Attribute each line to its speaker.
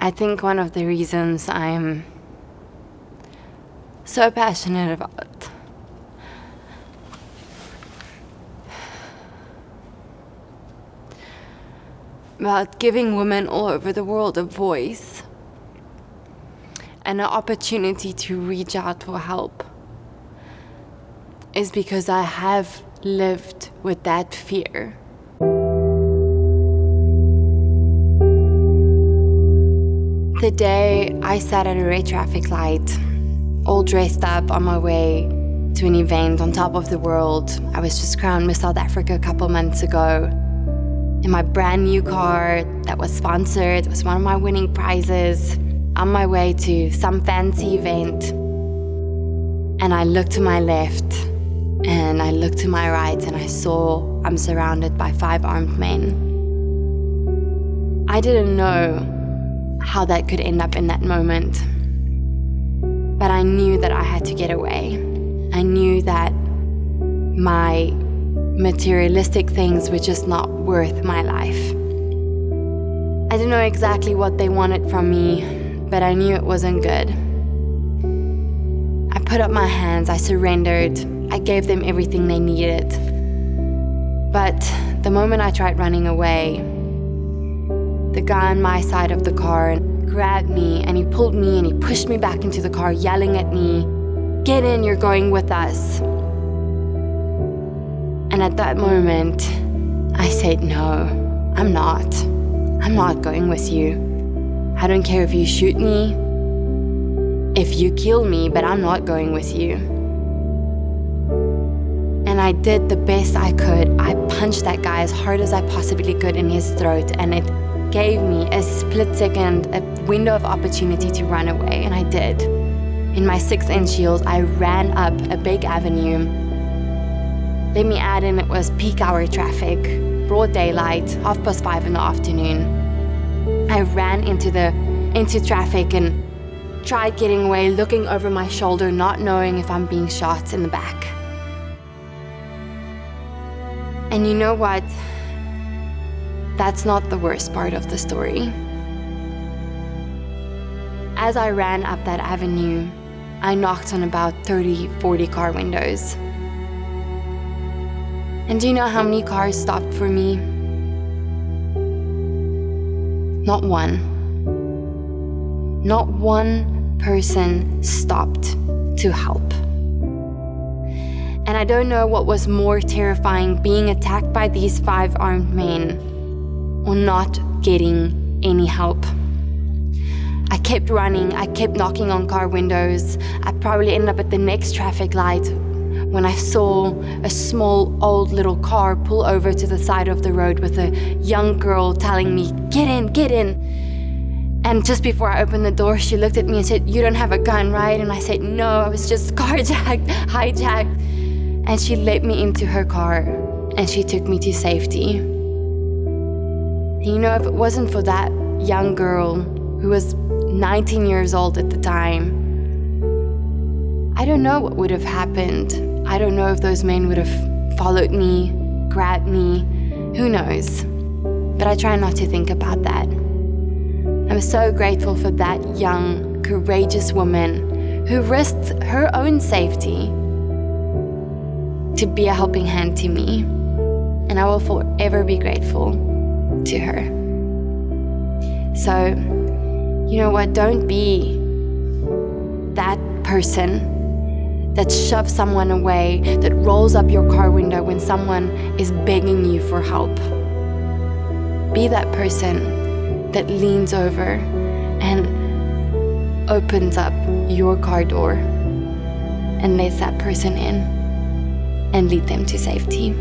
Speaker 1: I think one of the reasons I'm so passionate about giving women all over the world a voice and an opportunity to reach out for help is because I have lived with that fear. The day I sat at a red traffic light, all dressed up on my way to an event on top of the world. I was just crowned Miss South Africa a couple months ago. In my brand new car that was sponsored, it was one of my winning prizes, on my way to some fancy event. And I looked to my left and I looked to my right and I saw I'm surrounded by 5 armed men. I didn't know how that could end up in that moment. But I knew that I had to get away. I knew that my materialistic things were just not worth my life. I didn't know exactly what they wanted from me, but I knew it wasn't good. I put up my hands, I surrendered, I gave them everything they needed. But the moment I tried running away, the guy on my side of the car grabbed me and he pulled me and he pushed me back into the car, yelling at me, "Get in, you're going with us." And at that moment, I said, "No, I'm not. I'm not going with you. I don't care if you shoot me, if you kill me, but I'm not going with you." And I did the best I could. I punched that guy as hard as I possibly could in his throat, and it gave me a split second, a window of opportunity to run away, and I did. In my 6-inch heels, I ran up a big avenue. Let me add in, it was peak hour traffic, broad daylight, 5:30 in the afternoon. I ran into traffic and tried getting away, looking over my shoulder, not knowing if I'm being shot in the back. And you know what? That's not the worst part of the story. As I ran up that avenue, I knocked on about 30, 40 car windows. And do you know how many cars stopped for me? Not one. Not one person stopped to help. And I don't know what was more terrifying, being attacked by these 5 armed men or not getting any help. I kept running, I kept knocking on car windows. I probably ended up at the next traffic light when I saw a small old little car pull over to the side of the road with a young girl telling me, "Get in, get in." And just before I opened the door, she looked at me and said, "You don't have a gun, right?" And I said, "No, I was just carjacked, hijacked." And she let me into her car and she took me to safety. And you know, if it wasn't for that young girl who was 19 years old at the time, I don't know what would have happened. I don't know if those men would have followed me, grabbed me, who knows? But I try not to think about that. I'm so grateful for that young, courageous woman who risked her own safety to be a helping hand to me. And I will forever be grateful to her. So, you know what? Don't be that person that shoves someone away, that rolls up your car window when someone is begging you for help. Be that person that leans over and opens up your car door and lets that person in and lead them to safety.